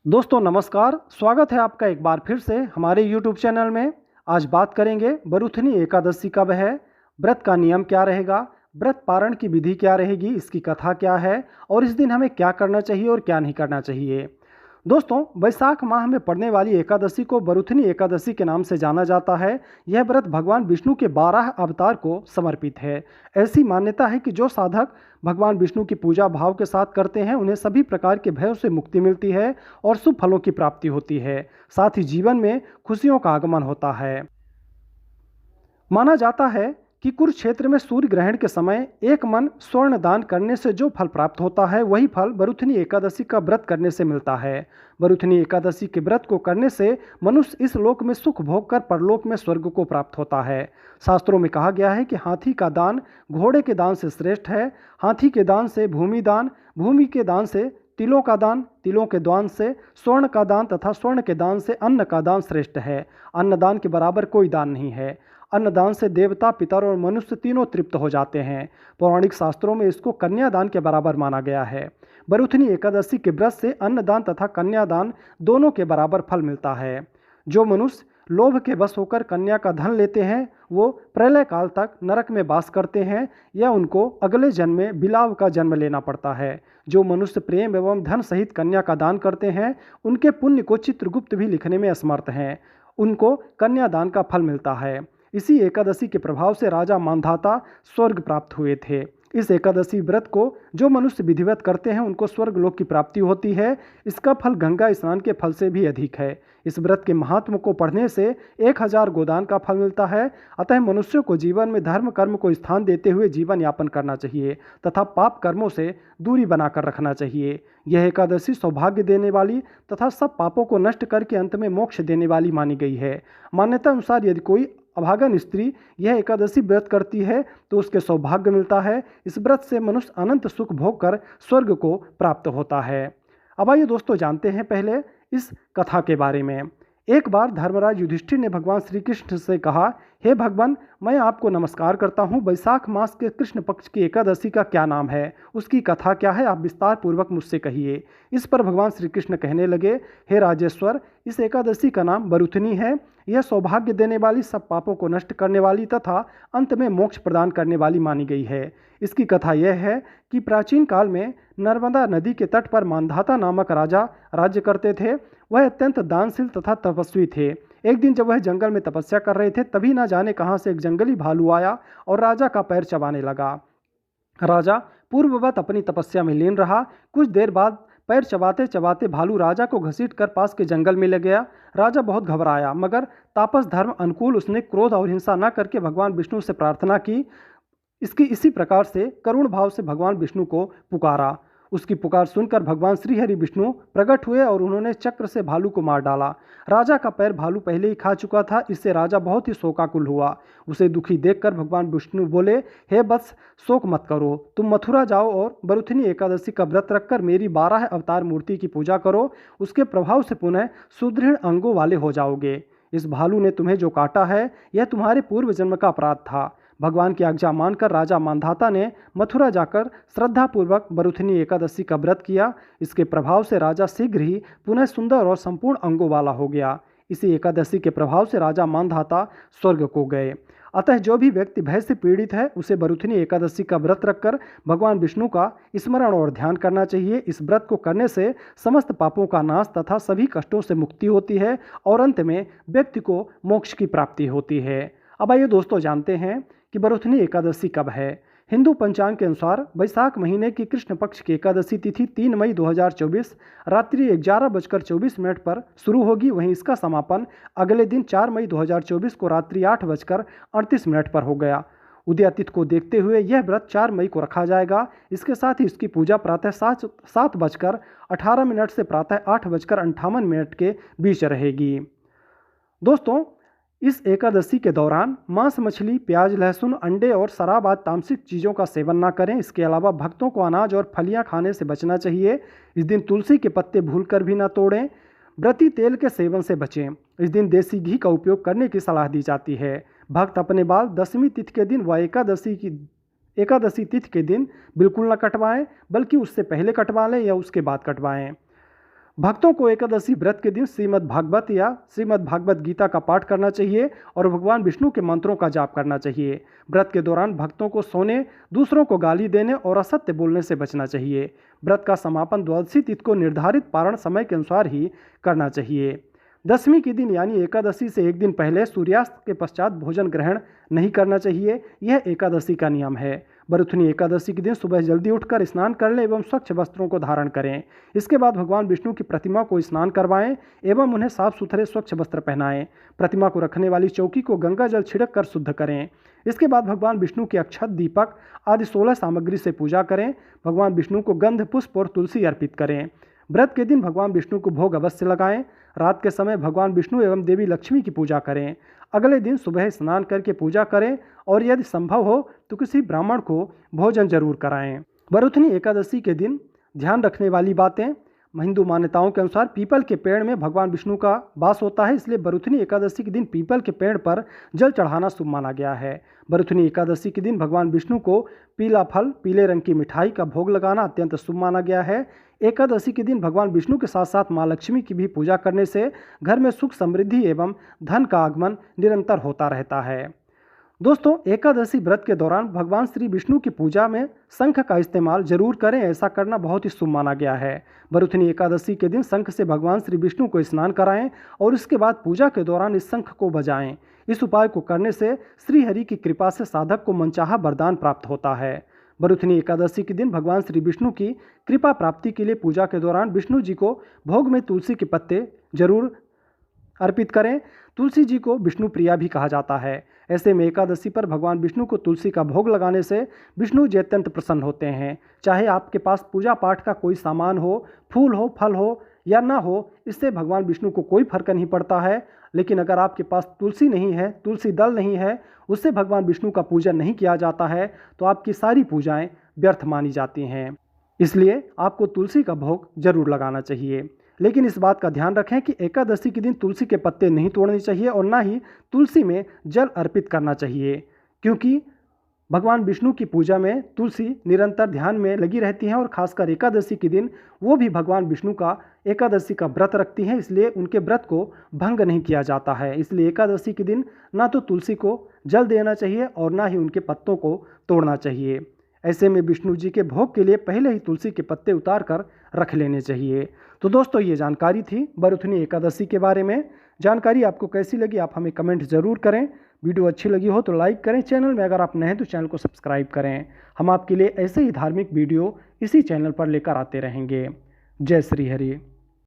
दोस्तों नमस्कार, स्वागत है आपका एक बार फिर से हमारे YouTube चैनल में। आज बात करेंगे बरुथनी एकादशी कब है, व्रत का नियम क्या रहेगा, व्रत पारण की विधि क्या रहेगी, इसकी कथा क्या है और इस दिन हमें क्या करना चाहिए और क्या नहीं करना चाहिए। दोस्तों, वैशाख माह में पड़ने वाली एकादशी को बरुथनी एकादशी के नाम से जाना जाता है। यह व्रत भगवान विष्णु के 12 अवतार को समर्पित है। ऐसी मान्यता है कि जो साधक भगवान विष्णु की पूजा भाव के साथ करते हैं उन्हें सभी प्रकार के भयों से मुक्ति मिलती है और शुभ फलों की प्राप्ति होती है। साथ ही जीवन में खुशियों का आगमन होता है। माना जाता है कि कुरुक्षेत्र में सूर्य ग्रहण के समय एक मन स्वर्ण दान करने से जो फल प्राप्त होता है वही फल बरुथनी एकादशी का व्रत करने से मिलता है। बरुथनी एकादशी के व्रत को करने से मनुष्य इस लोक में सुख भोग कर परलोक में स्वर्ग को प्राप्त होता है। शास्त्रों में कहा गया है कि हाथी का दान घोड़े के दान से श्रेष्ठ है, हाथी के दान से भूमि दान, भूमि के दान से तिलों का दान, तिलों के दान से स्वर्ण का दान तथा स्वर्ण के दान से अन्न का दान श्रेष्ठ है। अन्नदान के बराबर कोई दान नहीं है। अन्नदान से देवता, पितर और मनुष्य तीनों तृप्त हो जाते हैं। पौराणिक शास्त्रों में इसको कन्यादान के बराबर माना गया है। बरुथनी एकादशी के व्रत से अन्नदान तथा कन्यादान दोनों के बराबर फल मिलता है। जो मनुष्य लोभ के वश होकर कन्या का धन लेते हैं वो प्रलय काल तक नरक में वास करते हैं या उनको अगले जन्म में बिलाव का जन्म लेना पड़ता है। जो मनुष्य प्रेम एवं धन सहित कन्या का दान करते हैं उनके पुण्य को चित्रगुप्त भी लिखने में असमर्थ हैं। उनको कन्यादान का फल मिलता है। इसी एकादशी के प्रभाव से राजा मांधाता स्वर्ग प्राप्त हुए थे। इस एकादशी व्रत को जो मनुष्य विधिवत करते हैं उनको स्वर्ग लोक की प्राप्ति होती है। इसका फल गंगा स्नान के फल से भी अधिक है। इस व्रत के महात्म को पढ़ने से 1000 गोदान का फल मिलता है। अतः मनुष्यों को जीवन में धर्म कर्म को स्थान देते हुए जीवन यापन करना चाहिए तथा पाप कर्मों से दूरी बनाकर रखना चाहिए। यह एकादशी सौभाग्य देने वाली तथा सब पापों को नष्ट करके अंत में मोक्ष देने वाली मानी गई है। मान्यता अनुसार यदि कोई अभागन स्त्री यह एकादशी व्रत करती है तो उसके सौभाग्य मिलता है। इस व्रत से मनुष्य अनंत सुख भोग कर स्वर्ग को प्राप्त होता है। अब आइए दोस्तों जानते हैं पहले इस कथा के बारे में। एक बार धर्मराज युधिष्ठिर ने भगवान श्री कृष्ण से कहा, हे भगवान, मैं आपको नमस्कार करता हूँ। वैशाख मास के कृष्ण पक्ष की एकादशी का क्या नाम है, उसकी कथा क्या है, आप विस्तार पूर्वक मुझसे कहिए। इस पर भगवान श्री कृष्ण कहने लगे, हे राजेश्वर, इस एकादशी का नाम बरुथनी है। यह सौभाग्य देने वाली, सब पापों को नष्ट करने वाली तथा अंत में मोक्ष प्रदान करने वाली मानी गई है। इसकी कथा यह है कि प्राचीन काल में नर्मदा नदी के तट पर मांधाता नामक राजा राज्य करते थे। वह अत्यंत दानशील तथा तपस्वी थे। एक दिन जब वह जंगल में तपस्या कर रहे थे तभी न जाने कहां से एक जंगली भालू आया और राजा का पैर चबाने लगा। राजा पूर्ववत अपनी तपस्या में लीन रहा। कुछ देर बाद पैर चबाते चबाते भालू राजा को घसीट कर पास के जंगल में ले गया। राजा बहुत घबराया, मगर तापस धर्म अनुकूल उसने क्रोध और हिंसा न करके भगवान विष्णु से प्रार्थना की। इसी प्रकार से करुण भाव से भगवान विष्णु को पुकारा। उसकी पुकार सुनकर भगवान श्री हरि विष्णु प्रकट हुए और उन्होंने चक्र से भालू को मार डाला। राजा का पैर भालू पहले ही खा चुका था। इससे राजा बहुत ही शोकाकुल हुआ। उसे दुखी देखकर भगवान विष्णु बोले, हे वत्स, शोक मत करो। तुम मथुरा जाओ और बरुथनी एकादशी का व्रत रखकर मेरी 12 अवतार मूर्ति की पूजा करो। उसके प्रभाव से पुनः सुदृढ़ अंगों वाले हो जाओगे। इस भालू ने तुम्हें जो काटा है यह तुम्हारे पूर्व जन्म का अपराध था। भगवान की आज्ञा मानकर राजा मांधाता ने मथुरा जाकर श्रद्धापूर्वक बरुथनी एकादशी का व्रत किया। इसके प्रभाव से राजा शीघ्र ही पुनः सुंदर और संपूर्ण अंगों वाला हो गया। इसी एकादशी के प्रभाव से राजा मांधाता स्वर्ग को गए। अतः जो भी व्यक्ति भय से पीड़ित है उसे बरुथनी एकादशी का व्रत रखकर भगवान विष्णु का स्मरण और ध्यान करना चाहिए। इस व्रत को करने से समस्त पापों का नाश तथा सभी कष्टों से मुक्ति होती है और अंत में व्यक्ति को मोक्ष की प्राप्ति होती है। अब आइए दोस्तों जानते हैं कि बरुथनी एकादशी कब है। हिंदू पंचांग के अनुसार वैशाख महीने की कृष्ण पक्ष की एकादशी तिथि 3 मई 2024 रात्रि 11:24 पर शुरू होगी। वहीं इसका समापन अगले दिन 4 मई 2024 को रात्रि 8:38 पर हो गया। उदय तिथि को देखते हुए यह व्रत 4 मई को रखा जाएगा। इसके साथ ही इसकी पूजा प्रातः 7:18 से प्रातः 8:58 के बीच रहेगी। दोस्तों, इस एकादशी के दौरान मांस, मछली, प्याज, लहसुन, अंडे और शराब आदि तामसिक चीज़ों का सेवन ना करें। इसके अलावा भक्तों को अनाज और फलियां खाने से बचना चाहिए। इस दिन तुलसी के पत्ते भूलकर भी ना तोड़ें। व्रती तेल के सेवन से बचें। इस दिन देसी घी का उपयोग करने की सलाह दी जाती है। भक्त अपने बाल दशमी तिथि के दिन व एकादशी तिथि के दिन बिल्कुल न कटवाएं, बल्कि उससे पहले कटवा लें या उसके बाद कटवाएं। भक्तों को एकादशी व्रत के दिन श्रीमद् भागवत या श्रीमद् भागवत गीता का पाठ करना चाहिए और भगवान विष्णु के मंत्रों का जाप करना चाहिए। व्रत के दौरान भक्तों को सोने, दूसरों को गाली देने और असत्य बोलने से बचना चाहिए। व्रत का समापन द्वादशी तिथि को निर्धारित पारण समय के अनुसार ही करना चाहिए। दशमी के दिन यानी एकादशी से एक दिन पहले सूर्यास्त के पश्चात भोजन ग्रहण नहीं करना चाहिए। यह एकादशी का नियम है। बरुथनी एकादशी के दिन सुबह जल्दी उठकर स्नान कर लें एवं स्वच्छ वस्त्रों को धारण करें। इसके बाद भगवान विष्णु की प्रतिमा को स्नान करवाएं एवं उन्हें साफ सुथरे स्वच्छ वस्त्र पहनाएं। प्रतिमा को रखने वाली चौकी को गंगा जल छिड़क कर शुद्ध करें। इसके बाद भगवान विष्णु की अक्षत, दीपक आदि 16 सामग्री से पूजा करें। भगवान विष्णु को गंध, पुष्प और तुलसी अर्पित करें। व्रत के दिन भगवान विष्णु को भोग अवश्य लगाएं। रात के समय भगवान विष्णु एवं देवी लक्ष्मी की पूजा करें। अगले दिन सुबह स्नान करके पूजा करें और यदि संभव हो तो किसी ब्राह्मण को भोजन जरूर कराएं। बरुथनी एकादशी के दिन ध्यान रखने वाली बातें। हिंदू मान्यताओं के अनुसार पीपल के पेड़ में भगवान विष्णु का वास होता है, इसलिए बरुथनी एकादशी के दिन पीपल के पेड़ पर जल चढ़ाना शुभ माना गया है। बरुथनी एकादशी के दिन भगवान विष्णु को पीला फल, पीले रंग की मिठाई का भोग लगाना अत्यंत शुभ माना गया है। एकादशी के दिन भगवान विष्णु के साथ साथ माँ लक्ष्मी की भी पूजा करने से घर में सुख, समृद्धि एवं धन का आगमन निरंतर होता रहता है। दोस्तों, एकादशी व्रत के दौरान भगवान श्री विष्णु की पूजा में शंख का इस्तेमाल जरूर करें। ऐसा करना बहुत ही शुभ माना गया है। बरुथनी एकादशी के दिन शंख से भगवान श्री विष्णु को स्नान कराएं और इसके बाद पूजा के दौरान इस शंख को बजाएं। इस उपाय को करने से श्रीहरि की कृपा से साधक को मनचाहा वरदान प्राप्त होता है। बरुथनी एकादशी के दिन भगवान श्री विष्णु की कृपा प्राप्ति के लिए पूजा के दौरान विष्णु जी को भोग में तुलसी के पत्ते जरूर अर्पित करें। तुलसी जी को विष्णु प्रिया भी कहा जाता है। ऐसे में एकादशी पर भगवान विष्णु को तुलसी का भोग लगाने से विष्णु जी अत्यंत प्रसन्न होते हैं। चाहे आपके पास पूजा पाठ का कोई सामान हो, फूल हो, फल हो या ना हो, इससे भगवान विष्णु को कोई फर्क नहीं पड़ता है। लेकिन अगर आपके पास तुलसी नहीं है, तुलसी दल नहीं है, उससे भगवान विष्णु का पूजन नहीं किया जाता है, तो आपकी सारी पूजाएं व्यर्थ मानी जाती हैं। इसलिए आपको तुलसी का भोग जरूर लगाना चाहिए। लेकिन इस बात का ध्यान रखें कि एकादशी के दिन तुलसी के पत्ते नहीं तोड़ने चाहिए और ना ही तुलसी में जल अर्पित करना चाहिए, क्योंकि भगवान विष्णु की पूजा में तुलसी निरंतर ध्यान में लगी रहती हैं और खासकर एकादशी के दिन वो भी भगवान विष्णु का एकादशी का व्रत रखती हैं, इसलिए उनके व्रत को भंग नहीं किया जाता है। इसलिए एकादशी के दिन ना तो तुलसी को जल देना चाहिए और ना ही उनके पत्तों को तोड़ना चाहिए। ऐसे में विष्णु जी के भोग के लिए पहले ही तुलसी के पत्ते उतार कर रख लेने चाहिए। तो दोस्तों, ये जानकारी थी बरुथनी एकादशी के बारे में। जानकारी आपको कैसी लगी आप हमें कमेंट ज़रूर करें। वीडियो अच्छी लगी हो तो लाइक करें। चैनल में अगर आप नए हैं तो चैनल को सब्सक्राइब करें। हम आपके लिए ऐसे ही धार्मिक वीडियो इसी चैनल पर लेकर आते रहेंगे। जय श्री हरि।